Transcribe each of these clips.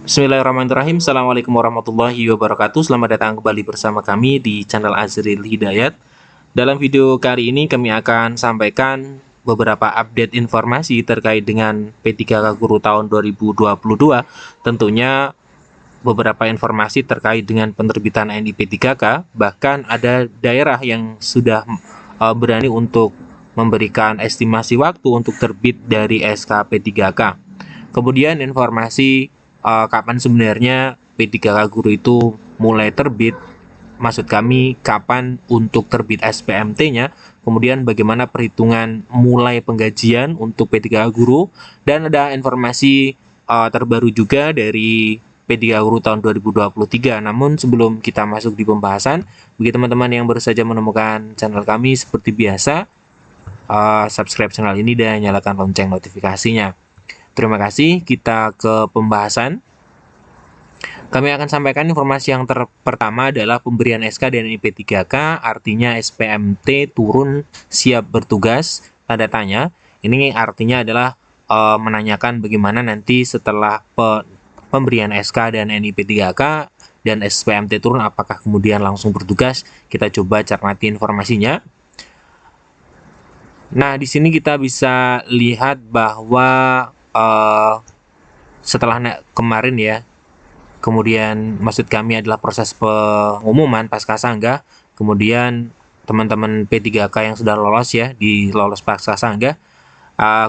Bismillahirrahmanirrahim. Assalamualaikum warahmatullahi wabarakatuh. Selamat datang kembali bersama kami di channel Azril Hidayat. Dalam video kali ini kami akan sampaikan beberapa update informasi terkait dengan P3K Guru tahun 2022. Tentunya beberapa informasi terkait dengan penerbitan NIP 3K, bahkan ada daerah yang sudah berani untuk memberikan estimasi waktu untuk terbit dari SK P3K. Kemudian informasi kapan sebenarnya P3K Guru itu mulai terbit, maksud kami kapan untuk terbit SPMT-nya, kemudian bagaimana perhitungan mulai penggajian untuk P3K Guru, dan ada informasi terbaru juga dari P3K Guru tahun 2023. Namun sebelum kita masuk di pembahasan, bagi teman-teman yang baru saja menemukan channel kami, seperti biasa, subscribe channel ini dan nyalakan lonceng notifikasinya. Terima kasih. Kita ke pembahasan. Kami akan sampaikan informasi yang pertama adalah pemberian SK dan NIP 3K, artinya SPMT turun siap bertugas, tanda tanya. Ini artinya adalah menanyakan bagaimana nanti setelah pemberian SK dan NIP 3K dan SPMT turun, apakah kemudian langsung bertugas. Kita coba cermati informasinya. Nah, di sini kita bisa lihat bahwa setelah kemarin ya, kemudian maksud kami adalah proses pengumuman pasca sangga, kemudian teman-teman P3K yang sudah lolos ya, di lolos pasca sangga,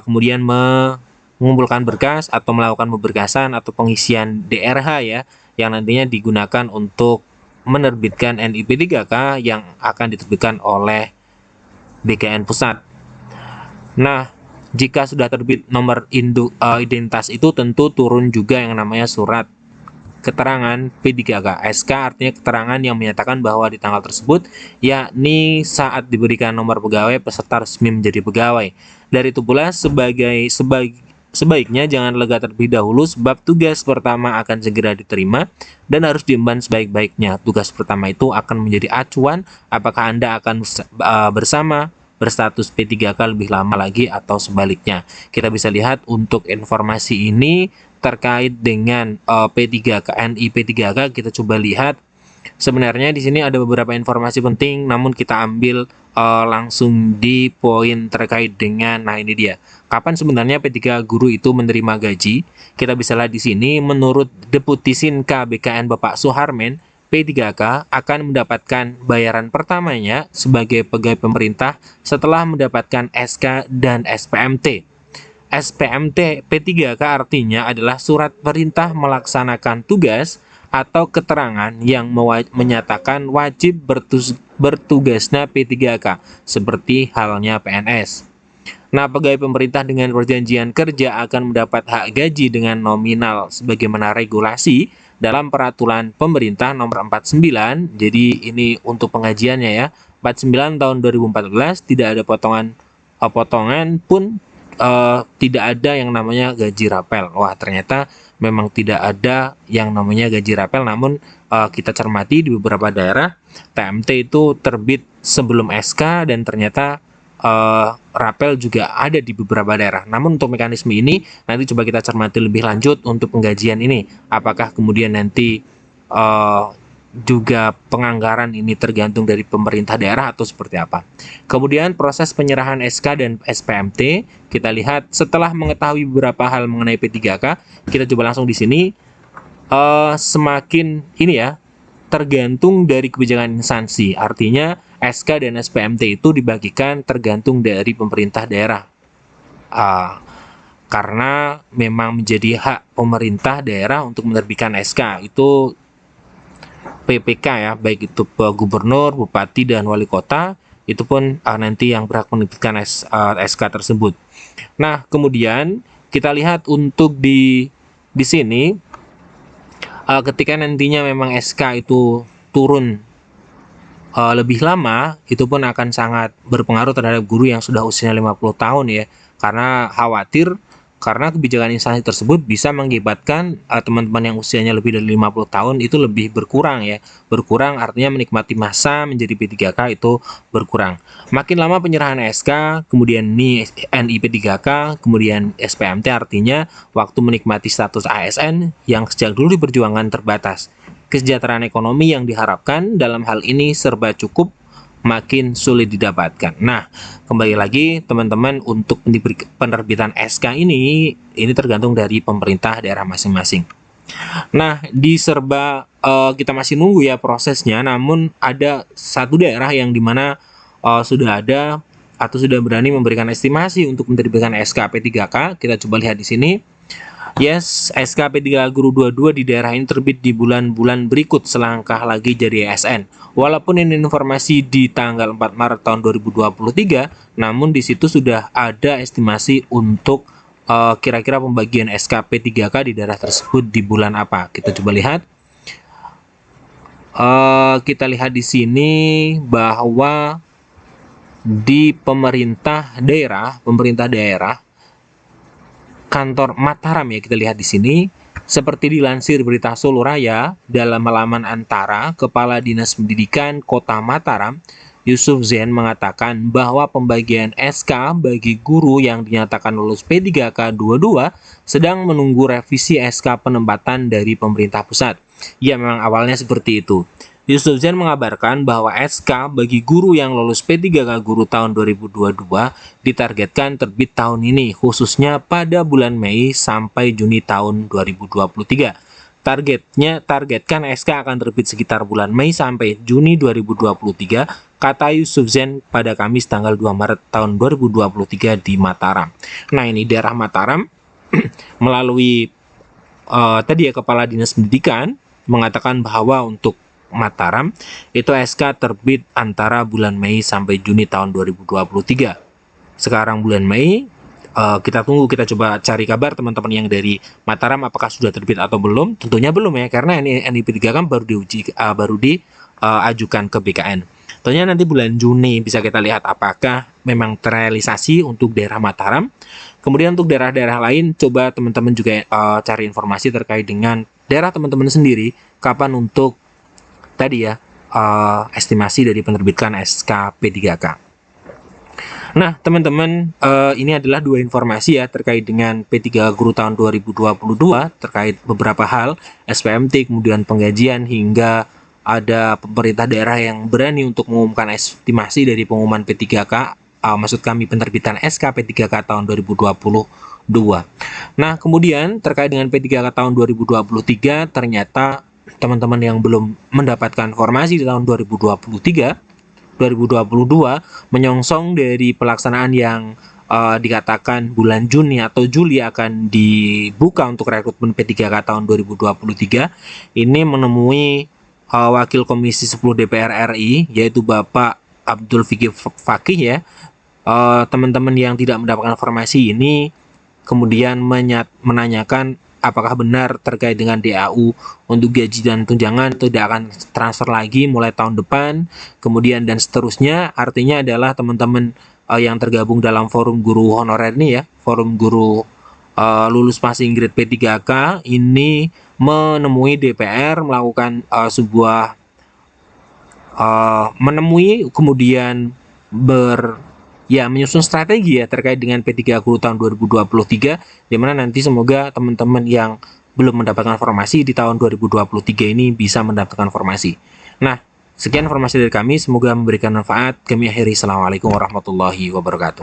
kemudian mengumpulkan berkas atau melakukan pemberkasan atau pengisian DRH ya, yang nantinya digunakan untuk menerbitkan NIP 3K yang akan diterbitkan oleh BKN Pusat. Nah, jika sudah terbit nomor identitas itu tentu turun juga yang namanya surat keterangan P3K. SK artinya keterangan yang menyatakan bahwa di tanggal tersebut, yakni saat diberikan nomor pegawai, peserta resmi menjadi pegawai. Dari itu pula sebaiknya jangan lega terlebih dahulu, sebab tugas pertama akan segera diterima dan harus diemban sebaik-baiknya. Tugas pertama itu akan menjadi acuan apakah Anda akan bersama berstatus P3K lebih lama lagi atau sebaliknya. Kita bisa lihat untuk informasi ini terkait dengan P3K, NIP 3K, kita coba lihat. Sebenarnya di sini ada beberapa informasi penting, namun kita ambil langsung di poin terkait dengan, nah ini dia. Kapan sebenarnya P3K Guru itu menerima gaji? Kita bisa lihat di sini, menurut Deputi Sinka BKN Bapak Suharmen, P3K akan mendapatkan bayaran pertamanya sebagai pegawai pemerintah setelah mendapatkan SK dan SPMT. SPMT P3K artinya adalah surat perintah melaksanakan tugas atau keterangan yang menyatakan wajib bertugasnya P3K, seperti halnya PNS. Nah, pegawai pemerintah dengan perjanjian kerja akan mendapat hak gaji dengan nominal sebagaimana regulasi dalam peraturan pemerintah nomor 49. Jadi ini untuk pengajiannya ya, 49 tahun 2014, tidak ada potongan pun, tidak ada yang namanya gaji rapel. Wah, ternyata memang tidak ada yang namanya gaji rapel, namun kita cermati di beberapa daerah TMT itu terbit sebelum SK dan ternyata rapel juga ada di beberapa daerah. Namun untuk mekanisme ini nanti coba kita cermati lebih lanjut untuk penggajian ini. Apakah kemudian nanti juga penganggaran ini tergantung dari pemerintah daerah atau seperti apa. Kemudian proses penyerahan SK dan SPMT, kita lihat setelah mengetahui beberapa hal mengenai P3K, kita coba langsung di sini. Semakin ini ya, tergantung dari kebijakan instansi. Artinya SK dan SPMT itu dibagikan tergantung dari pemerintah daerah. Karena memang menjadi hak pemerintah daerah untuk menerbitkan SK. Itu PPK ya, baik itu gubernur, bupati, dan wali kota, itu pun nanti yang berhak menerbitkan SK tersebut. Nah, kemudian kita lihat untuk di sini, ketika nantinya memang SK itu turun lebih lama, itu pun akan sangat berpengaruh terhadap guru yang sudah usianya 50 tahun ya, karena khawatir karena kebijakan instansi tersebut bisa mengakibatkan teman-teman yang usianya lebih dari 50 tahun itu lebih berkurang ya. Berkurang artinya menikmati masa menjadi P3K itu berkurang. Makin lama penyerahan SK, kemudian NI P3K, kemudian SPMT artinya waktu menikmati status ASN yang sejak dulu diperjuangkan terbatas. Kesejahteraan ekonomi yang diharapkan dalam hal ini serba cukup makin sulit didapatkan. Nah, kembali lagi teman-teman, untuk penerbitan SK ini tergantung dari pemerintah daerah masing-masing. Nah, di serba kita masih nunggu ya prosesnya, namun ada satu daerah yang dimana sudah ada atau sudah berani memberikan estimasi untuk menerbitkan SK P3K. Kita coba lihat di sini. Yes, SK P3K Guru 22 di daerah ini terbit di bulan-bulan berikut selangkah lagi jadi ASN. Walaupun ini informasi di tanggal 4 Maret tahun 2023, namun di situ sudah ada estimasi untuk kira-kira pembagian SK P3K di daerah tersebut di bulan apa. Kita coba lihat. Kita lihat di sini bahwa di pemerintah daerah kantor Mataram ya, kita lihat di sini. Seperti dilansir berita Solo Raya, dalam halaman antara, Kepala Dinas Pendidikan Kota Mataram, Yusuf Zain mengatakan bahwa pembagian SK bagi guru yang dinyatakan lulus P3K 22 sedang menunggu revisi SK penempatan dari pemerintah pusat. Ya, memang awalnya seperti itu. Yusuf Zain mengabarkan bahwa SK bagi guru yang lulus P3K Guru tahun 2022 ditargetkan terbit tahun ini, khususnya pada bulan Mei sampai Juni tahun 2023. Targetkan SK akan terbit sekitar bulan Mei sampai Juni 2023, kata Yusuf Zain pada Kamis tanggal 2 Maret tahun 2023 di Mataram. Nah, ini daerah Mataram melalui tadi ya, Kepala Dinas Pendidikan mengatakan bahwa untuk Mataram itu SK terbit antara bulan Mei sampai Juni tahun 2023. Sekarang bulan Mei, kita tunggu, kita coba cari kabar teman-teman yang dari Mataram apakah sudah terbit atau belum. Tentunya belum ya, karena ini P3K kan baru diajukan ke BKN. Tentunya nanti bulan Juni bisa kita lihat apakah memang terrealisasi untuk daerah Mataram. Kemudian untuk daerah-daerah lain, coba teman-teman juga cari informasi terkait dengan daerah teman-teman sendiri, kapan untuk tadi ya estimasi dari penerbitan SK P3K. Nah, teman-teman, ini adalah dua informasi ya terkait dengan P3K Guru tahun 2022 terkait beberapa hal, SPMT, kemudian penggajian, hingga ada pemerintah daerah yang berani untuk mengumumkan estimasi dari pengumuman P3K, maksud kami penerbitan SK P3K tahun 2022. Nah, kemudian terkait dengan P3K tahun 2023, ternyata teman-teman yang belum mendapatkan informasi di tahun 2022 menyongsong dari pelaksanaan yang dikatakan bulan Juni atau Juli akan dibuka untuk rekrutmen P3K tahun 2023, ini menemui Wakil Komisi 10 DPR RI, yaitu Bapak Abdul Fikri Fakih ya. Teman-teman yang tidak mendapatkan informasi ini kemudian menanyakan apakah benar terkait dengan DAU untuk gaji dan tunjangan tidak akan transfer lagi mulai tahun depan, kemudian dan seterusnya. Artinya adalah teman-teman yang tergabung dalam forum guru honorer ini ya, forum guru lulus passing grade P3K ini menemui DPR melakukan menemui kemudian menyusun strategi ya terkait dengan P3K Guru tahun 2023, di mana nanti semoga teman-teman yang belum mendapatkan informasi di tahun 2023 ini bisa mendapatkan informasi. Nah, sekian informasi dari kami, semoga memberikan manfaat. Kami akhiri, assalamualaikum warahmatullahi wabarakatuh.